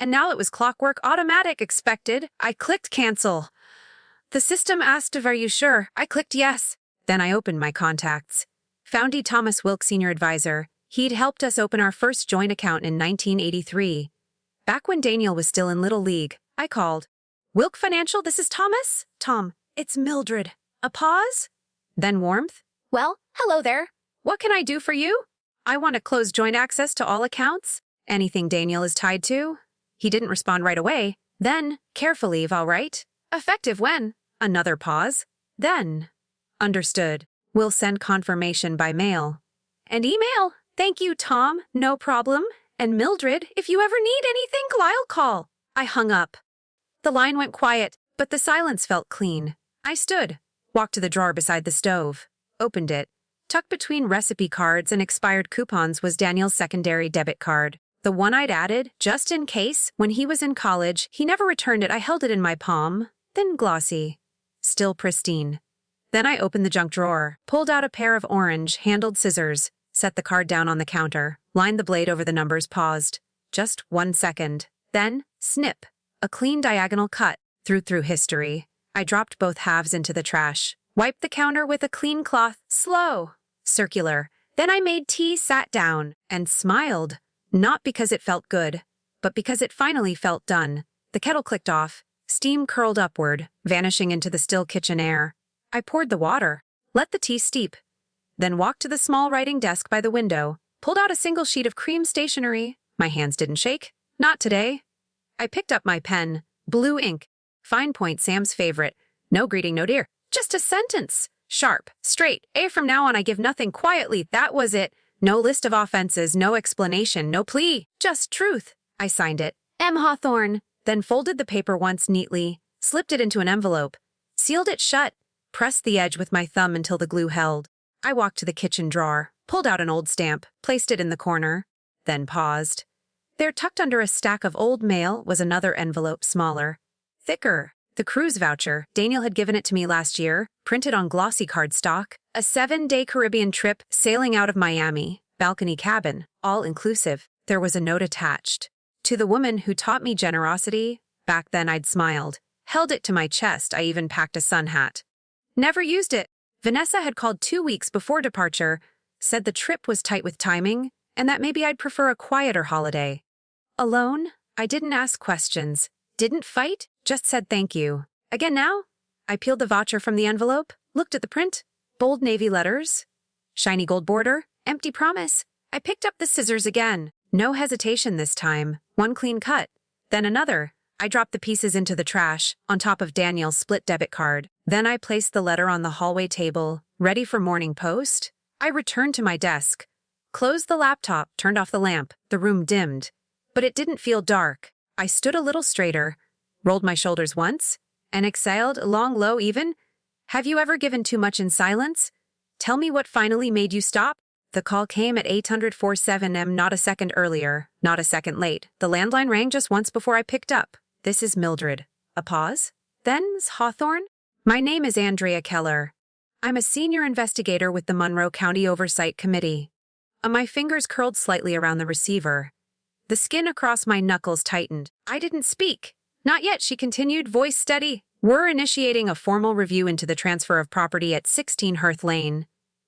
And now it was clockwork, automatic, expected. I clicked cancel. The system asked if are you sure? I clicked yes. Then I opened my contacts. Found E. Thomas Wilk, senior advisor. He'd helped us open our first joint account in 1983. Back when Daniel was still in Little League, I called. Wilk Financial, this is Thomas? Tom, it's Mildred. A pause? Then warmth. Well, hello there. What can I do for you? I want to close joint access to all accounts. Anything Daniel is tied to? He didn't respond right away. Then, carefully, all right. Effective when? Another pause. Then. Understood. We'll send confirmation by mail. And email. Thank you, Tom. No problem. And Mildred, if you ever need anything, I'll call. I hung up. The line went quiet, but the silence felt clean. I stood, walked to the drawer beside the stove, opened it. Tucked between recipe cards and expired coupons was Daniel's secondary debit card. The one I'd added, just in case, when he was in college. He never returned it. I held it in my palm. Thin glossy. Still pristine. Then I opened the junk drawer, pulled out a pair of orange-handled scissors, set the card down on the counter, lined the blade over the numbers, paused. Just 1 second. Then, snip. A clean diagonal cut, through history. I dropped both halves into the trash, wiped the counter with a clean cloth, slow, circular. Then I made tea, sat down, and smiled. Not because it felt good, but because it finally felt done. The kettle clicked off, steam curled upward, vanishing into the still kitchen air. I poured the water, let the tea steep, then walked to the small writing desk by the window, pulled out a single sheet of cream stationery. My hands didn't shake. Not today. I picked up my pen, blue ink, fine point, Sam's favorite. No greeting, no dear. Just a sentence. Sharp, straight. From now on I give nothing, quietly. That was it. No list of offenses, no explanation, no plea. Just truth. I signed it. M. Hawthorne. Then folded the paper once neatly, slipped it into an envelope, sealed it shut, pressed the edge with my thumb until the glue held. I walked to the kitchen drawer, pulled out an old stamp, placed it in the corner, then paused. There, tucked under a stack of old mail, was another envelope, smaller, thicker. The cruise voucher. Daniel had given it to me last year, printed on glossy cardstock. A 7-day Caribbean trip, sailing out of Miami, balcony cabin, all inclusive. There was a note attached. To the woman who taught me generosity. Back then I'd smiled, held it to my chest. I even packed a sun hat. Never used it. Vanessa had called 2 weeks before departure, said the trip was tight with timing, and that maybe I'd prefer a quieter holiday. Alone, I didn't ask questions, didn't fight, just said thank you. Again now? I peeled the voucher from the envelope, looked at the print, bold navy letters, shiny gold border, empty promise. I picked up the scissors again. No hesitation this time. One clean cut. Then another. I dropped the pieces into the trash, on top of Daniel's split debit card. Then I placed the letter on the hallway table, ready for morning post. I returned to my desk, closed the laptop, turned off the lamp. The room dimmed, but it didn't feel dark. I stood a little straighter, rolled my shoulders once, and exhaled, long, low, even. Have you ever given too much in silence? Tell me what finally made you stop. The call came at 800-47M, not a second earlier, not a second late. The landline rang just once before I picked up. This is Mildred. A pause. Then's Hawthorne? My name is Andrea Keller. I'm a senior investigator with the Monroe County Oversight Committee. My fingers curled slightly around the receiver. The skin across my knuckles tightened. I didn't speak. Not yet, she continued, voice steady. We're initiating a formal review into the transfer of property at 16 Hearth Lane.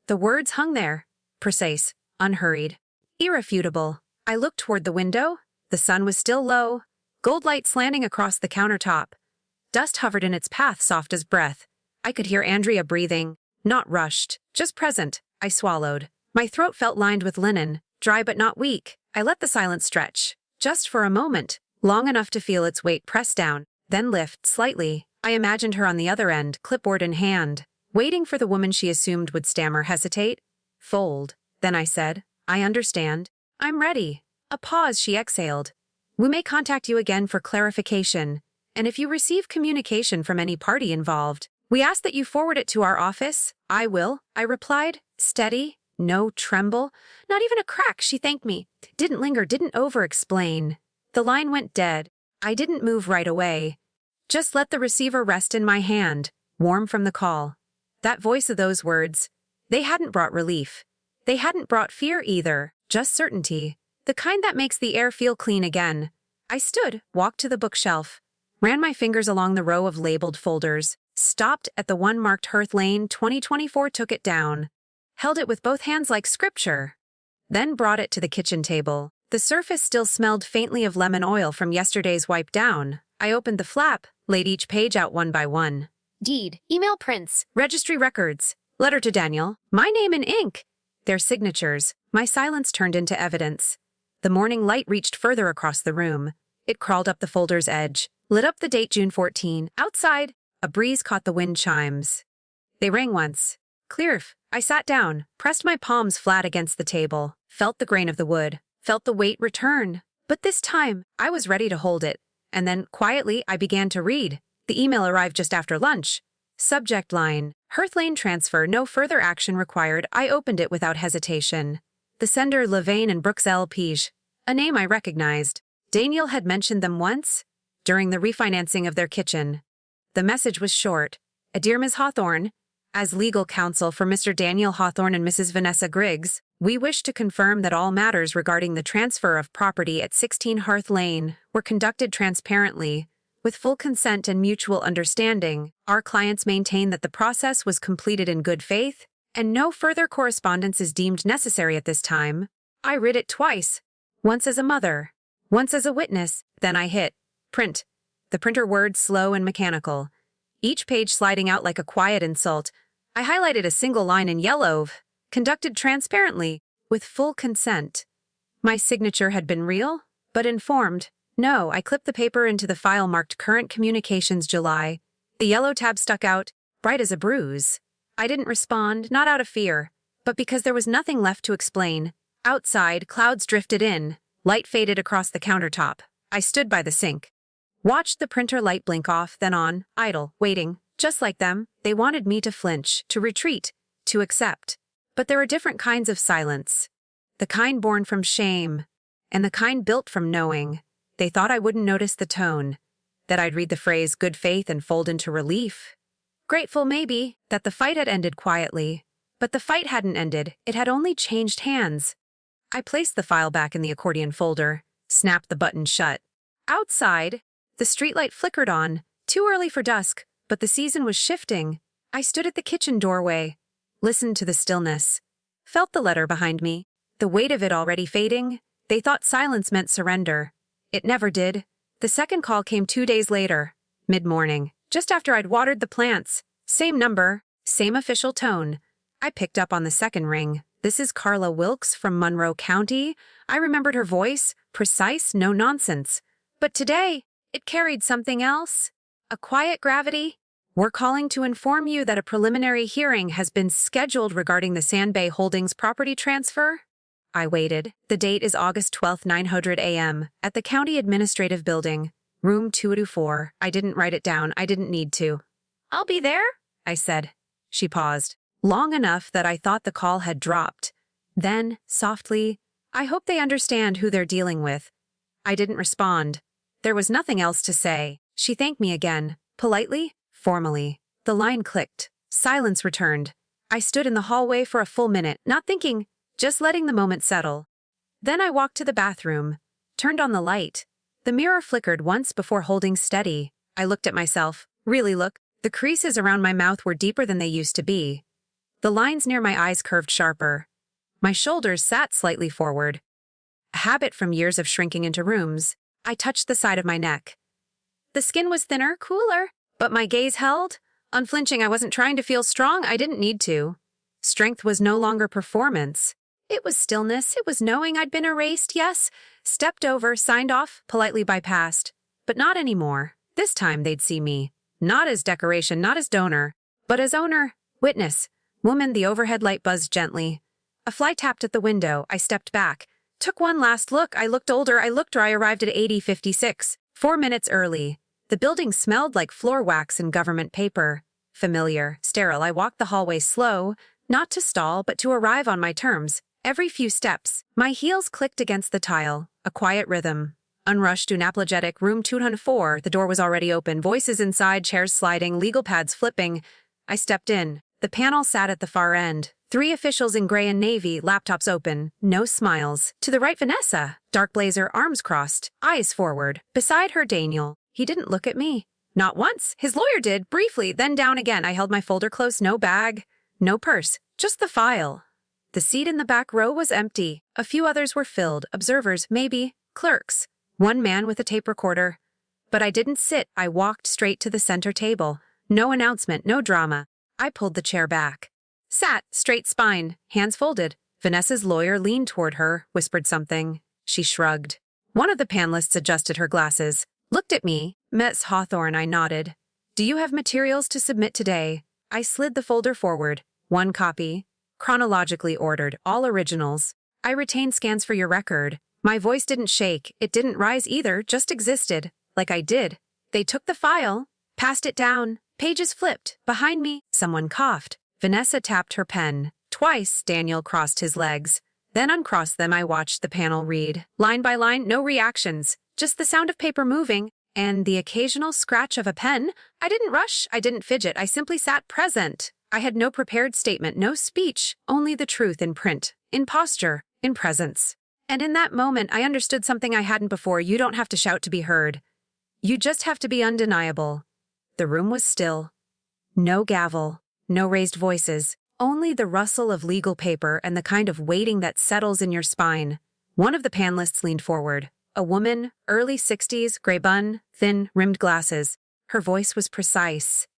The words hung there. Precise, unhurried, irrefutable. I looked toward the window. The sun was still low, gold light slanting across the countertop. Dust hovered in its path, soft as breath. I could hear Andrea breathing, not rushed, just present. I swallowed. My throat felt lined with linen, dry but not weak. I let the silence stretch, just for a moment, long enough to feel its weight press down, then lift slightly. I imagined her on the other end, clipboard in hand, waiting for the woman she assumed would stammer, hesitate. Fold. Then I said, I understand. I'm ready. A pause, she exhaled. We may contact you again for clarification, and if you receive communication from any party involved, we ask that you forward it to our office. I will, I replied, steady, no tremble, not even a crack. She thanked me. Didn't linger, didn't over-explain. The line went dead. I didn't move right away. Just let the receiver rest in my hand, warm from the call. That voice of those words, they hadn't brought relief. They hadn't brought fear either, just certainty. The kind that makes the air feel clean again. I stood, walked to the bookshelf, ran my fingers along the row of labeled folders, stopped at the one marked Hearth Lane 2024, took it down, held it with both hands like scripture, then brought it to the kitchen table. The surface still smelled faintly of lemon oil from yesterday's wipe down. I opened the flap, laid each page out one by one. Deed, email prints, Registry records, letter to Daniel, my name in ink. Their signatures. My silence turned into evidence. The morning light reached further across the room. It crawled up the folder's edge, lit up the date June 14. Outside, a breeze caught the wind chimes. They rang once. Clearf. I sat down, pressed my palms flat against the table, felt the grain of the wood, felt the weight return. But this time, I was ready to hold it. And then, quietly, I began to read. The email arrived just after lunch. Subject line, Hearth Lane transfer, no further action required. I opened it without hesitation. The sender, Levain and Brooks L. Pige, a name I recognized. Daniel had mentioned them once, during the refinancing of their kitchen. The message was short. Dear Ms. Hawthorne, as legal counsel for Mr. Daniel Hawthorne and Mrs. Vanessa Griggs, we wish to confirm that all matters regarding the transfer of property at 16 Hearth Lane were conducted transparently, with full consent and mutual understanding. Our clients maintain that the process was completed in good faith, and no further correspondence is deemed necessary at this time. I read it twice, once as a mother, once as a witness, then I hit print. The printer words slow and mechanical, each page sliding out like a quiet insult. I highlighted a single line in yellow, conducted transparently, with full consent. My signature had been real, but informed. No, I clipped the paper into the file marked Current Communications July. The yellow tab stuck out, bright as a bruise. I didn't respond, not out of fear, but because there was nothing left to explain. Outside, clouds drifted in, light faded across the countertop. I stood by the sink, watched the printer light blink off, then on, idle, waiting. Just like them, they wanted me to flinch, to retreat, to accept. But there are different kinds of silence. The kind born from shame, and the kind built from knowing. They thought I wouldn't notice the tone, that I'd read the phrase good faith and fold into relief. Grateful, maybe, that the fight had ended quietly. But the fight hadn't ended, it had only changed hands. I placed the file back in the accordion folder, snapped the button shut. Outside, the streetlight flickered on, too early for dusk, but the season was shifting. I stood at the kitchen doorway, listened to the stillness, felt the letter behind me, the weight of it already fading. They thought silence meant surrender. It never did. The second call came 2 days later, mid-morning, just after I'd watered the plants. Same number, same official tone. I picked up on the second ring. This is Carla Wilkes from Monroe County. I remembered her voice, precise, no nonsense. But today, it carried something else. A quiet gravity. We're calling to inform you that a preliminary hearing has been scheduled regarding the Sandbay Holdings property transfer. I waited. The date is August 12th, 9:00 a.m., at the County Administrative Building, room 224. I didn't write it down. I didn't need to. I'll be there, I said. She paused, long enough that I thought the call had dropped. Then, softly, I hope they understand who they're dealing with. I didn't respond. There was nothing else to say. She thanked me again, politely, formally. The line clicked. Silence returned. I stood in the hallway for a full minute, not thinking, just letting the moment settle. Then I walked to the bathroom, turned on the light. The mirror flickered once before holding steady. I looked at myself. Really look. The creases around my mouth were deeper than they used to be. The lines near my eyes curved sharper. My shoulders sat slightly forward. A habit from years of shrinking into rooms. I touched the side of my neck. The skin was thinner, cooler, but my gaze held. Unflinching, I wasn't trying to feel strong. I didn't need to. Strength was no longer performance. It was stillness. It was knowing I'd been erased, yes. Stepped over, signed off, politely bypassed. But not anymore. This time they'd see me. Not as decoration, not as donor, but as owner, witness. Woman, the overhead light buzzed gently. A fly tapped at the window. I stepped back. Took one last look. I looked older. I looked I arrived at 8056, 4 minutes early. The building smelled like floor wax and government paper. Familiar, sterile. I walked the hallway slow, not to stall, but to arrive on my terms. Every few steps, my heels clicked against the tile, a quiet rhythm. Unrushed, unapologetic, room 204. The door was already open. Voices inside, chairs sliding, legal pads flipping. I stepped in. The panel sat at the far end. 3 officials in gray and navy, laptops open. No smiles. To the right, Vanessa. Dark blazer, arms crossed, eyes forward. Beside her, Daniel. He didn't look at me. Not once. His lawyer did, briefly, then down again. I held my folder close. No bag, no purse, just the file. The seat in the back row was empty. A few others were filled. Observers, maybe. Clerks. One man with a tape recorder. But I didn't sit. I walked straight to the center table. No announcement, no drama. I pulled the chair back. Sat, straight spine, hands folded. Vanessa's lawyer leaned toward her, whispered something. She shrugged. One of the panelists adjusted her glasses. Looked at me. Miss Hawthorne, I nodded. Do you have materials to submit today? I slid the folder forward. 1 copy. Chronologically ordered, all originals. I retained scans for your record. My voice didn't shake. It didn't rise either, just existed. Like I did. They took the file, passed it down. Pages flipped. Behind me, someone coughed. Vanessa tapped her pen. Twice, Daniel crossed his legs. Then uncrossed them. I watched the panel read. Line by line, no reactions. Just the sound of paper moving, and the occasional scratch of a pen. I didn't rush, I didn't fidget, I simply sat present. I had no prepared statement, no speech, only the truth in print, in posture, in presence. And in that moment, I understood something I hadn't before. You don't have to shout to be heard. You just have to be undeniable. The room was still. No gavel, no raised voices, only the rustle of legal paper and the kind of waiting that settles in your spine. One of the panelists leaned forward. A woman, early 60s, gray bun, thin, rimmed glasses. Her voice was precise.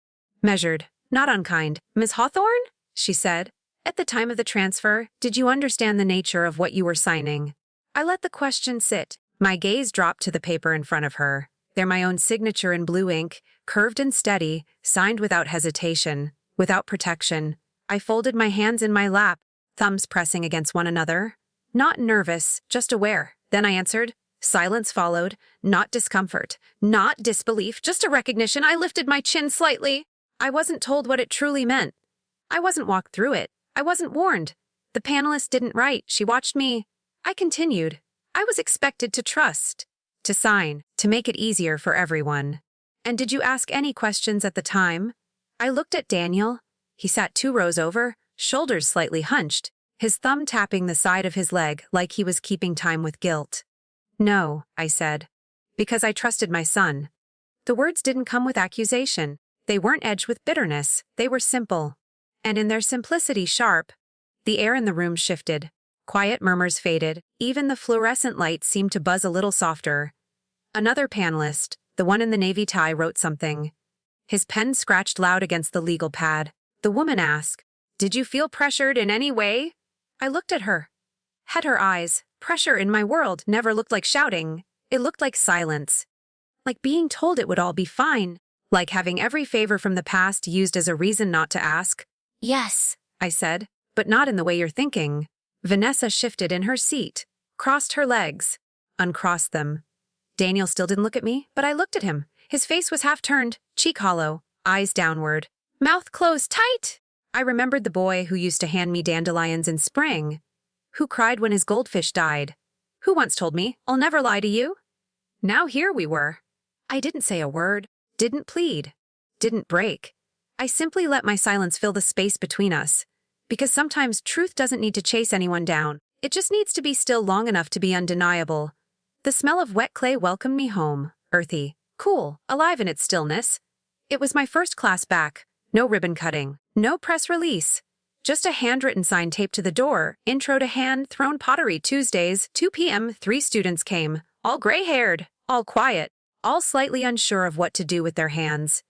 Measured, not unkind. Miss Hawthorne? She said. At the time of the transfer, did you understand the nature of what you were signing? I let the question sit. My gaze dropped to the paper in front of her. They're my own signature in blue ink, curved and steady, signed without hesitation, without protection. I folded my hands in my lap, thumbs pressing against one another. Not nervous, just aware. Then I answered. Silence followed, not discomfort, not disbelief, just a recognition. I lifted my chin slightly. I wasn't told what it truly meant. I wasn't walked through it. I wasn't warned. The panelist didn't write. She watched me. I continued. I was expected to trust, to sign, to make it easier for everyone. And did you ask any questions at the time? I looked at Daniel. He sat 2 rows over, shoulders slightly hunched, his thumb tapping the side of his leg like he was keeping time with guilt. No, I said, because I trusted my son. The words didn't come with accusation. They weren't edged with bitterness. They were simple. And in their simplicity, sharp. The air in the room shifted. Quiet murmurs faded. Even the fluorescent lights seemed to buzz a little softer. Another panelist, the one in the navy tie, wrote something. His pen scratched loud against the legal pad. The woman asked, "Did you feel pressured in any way?" I looked at her. Had her eyes. Pressure in my world never looked like shouting. It looked like silence. Like being told it would all be fine. Like having every favor from the past used as a reason not to ask. Yes, I said, but not in the way you're thinking. Vanessa shifted in her seat, crossed her legs, uncrossed them. Daniel still didn't look at me, but I looked at him. His face was half turned, cheek hollow, eyes downward, mouth closed tight. I remembered the boy who used to hand me dandelions in spring, who cried when his goldfish died, who once told me, "I'll never lie to you." Now here we were. I didn't say a word, didn't plead, didn't break. I simply let my silence fill the space between us. Because sometimes truth doesn't need to chase anyone down. It just needs to be still long enough to be undeniable. The smell of wet clay welcomed me home, earthy, cool, alive in its stillness. It was my first class back. No ribbon cutting, no press release. Just a handwritten sign taped to the door, intro to hand-thrown pottery Tuesdays, 2 p.m. 3 students came, all gray-haired, all quiet, all slightly unsure of what to do with their hands.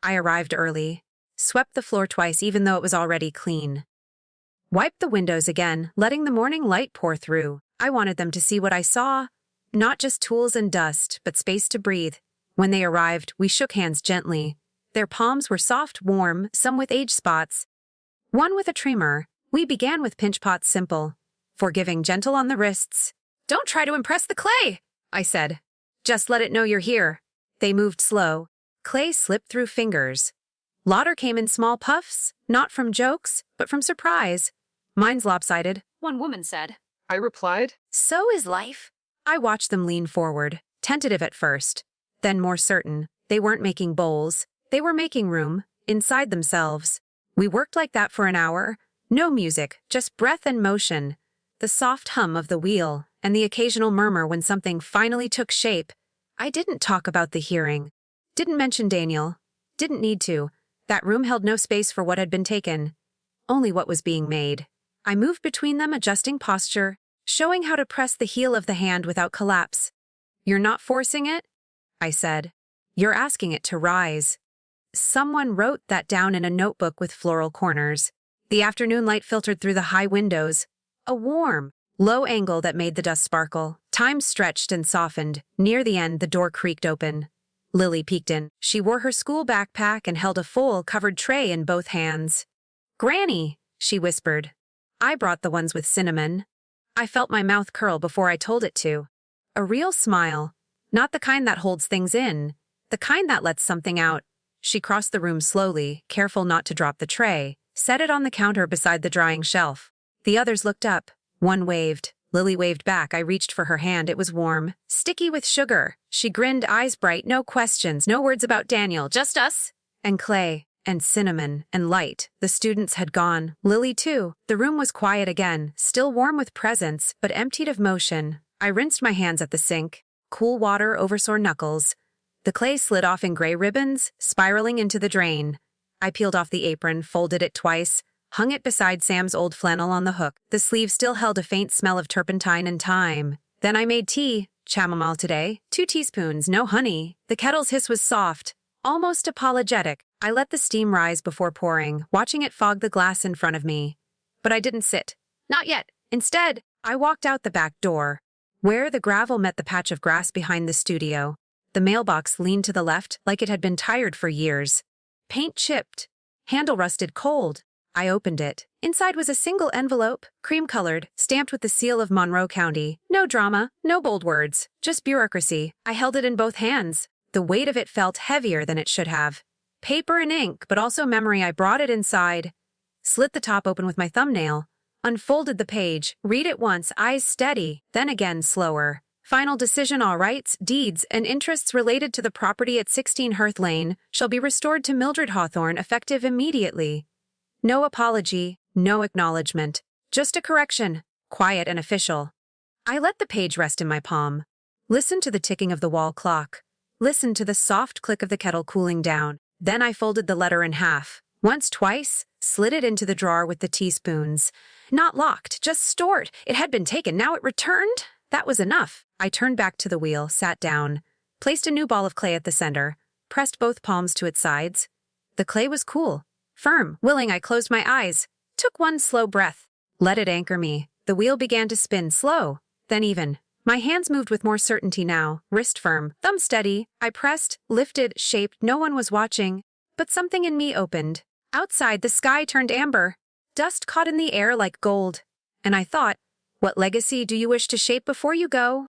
I arrived early, swept the floor twice even though it was already clean. Wiped the windows again, letting the morning light pour through. I wanted them to see what I saw. Not just tools and dust, but space to breathe. When they arrived, we shook hands gently. Their palms were soft, warm, some with age spots. One with a tremor, We began with pinch pots simple, forgiving, gentle on the wrists. "Don't try to impress the clay," I said. "Just let it know you're here." They moved slow. Clay slipped through fingers. Laughter came in small puffs, not from jokes, but from surprise. "Mine's lopsided," one woman said. I replied. So is life. I watched them lean forward, tentative at first, then more certain. They weren't making bowls. They were making room, inside themselves. We worked like that for an hour. No music, just breath and motion. The soft hum of the wheel, and the occasional murmur when something finally took shape. I didn't talk about the hearing. Didn't mention Daniel. Didn't need to. That room held no space for what had been taken. Only what was being made. I moved between them, adjusting posture, showing how to press the heel of the hand without collapse. "You're not forcing it," I said. "You're asking it to rise." Someone wrote that down in a notebook with floral corners. The afternoon light filtered through the high windows. A warm, low angle that made the dust sparkle. Time stretched and softened. Near the end, the door creaked open. Lily peeked in. She wore her school backpack and held a full, covered tray in both hands. "Granny," she whispered. "I brought the ones with cinnamon." I felt my mouth curl before I told it to. A real smile. Not the kind that holds things in. The kind that lets something out. She crossed the room slowly, careful not to drop the tray, set it on the counter beside the drying shelf. The others looked up. One waved. Lily waved back. I reached for her hand. It was warm, sticky with sugar. She grinned, eyes bright. No questions, no words about Daniel, just us. And clay, and cinnamon, and light. The students had gone. Lily too. The room was quiet again, still warm with presence, but emptied of motion. I rinsed my hands at the sink. Cool water over sore knuckles. The clay slid off in gray ribbons, spiraling into the drain. I peeled off the apron, folded it twice, hung it beside Sam's old flannel on the hook. The sleeve still held a faint smell of turpentine and thyme. Then I made tea, chamomile today, 2 teaspoons, no honey. The kettle's hiss was soft, almost apologetic. I let the steam rise before pouring, watching it fog the glass in front of me. But I didn't sit. Not yet. Instead, I walked out the back door, where the gravel met the patch of grass behind the studio. The mailbox leaned to the left like it had been tired for years. Paint chipped. Handle rusted cold. I opened it. Inside was a single envelope, cream-colored, stamped with the seal of Monroe County. No drama, no bold words, just bureaucracy. I held it in both hands. The weight of it felt heavier than it should have. Paper and ink, but also memory. I brought it inside. Slit the top open with my thumbnail. Unfolded the page. Read it once, eyes steady, then again slower. Final decision: all rights, deeds, and interests related to the property at 16 Hearth Lane shall be restored to Mildred Hawthorne effective immediately. No apology, no acknowledgement. Just a correction, quiet and official. I let the page rest in my palm. Listened to the ticking of the wall clock. Listened to the soft click of the kettle cooling down. Then I folded the letter in half. Once, twice, slid it into the drawer with the teaspoons. Not locked, just stored. It had been taken, now it returned? That was enough. I turned back to the wheel, sat down, placed a new ball of clay at the center, pressed both palms to its sides. The clay was cool, firm, willing. I closed my eyes, took one slow breath, let it anchor me. The wheel began to spin, slow, then even. My hands moved with more certainty now, wrist firm, thumb steady. I pressed, lifted, shaped. No one was watching, but something in me opened. Outside, the sky turned amber. Dust caught in the air like gold. And I thought, what legacy do you wish to shape before you go?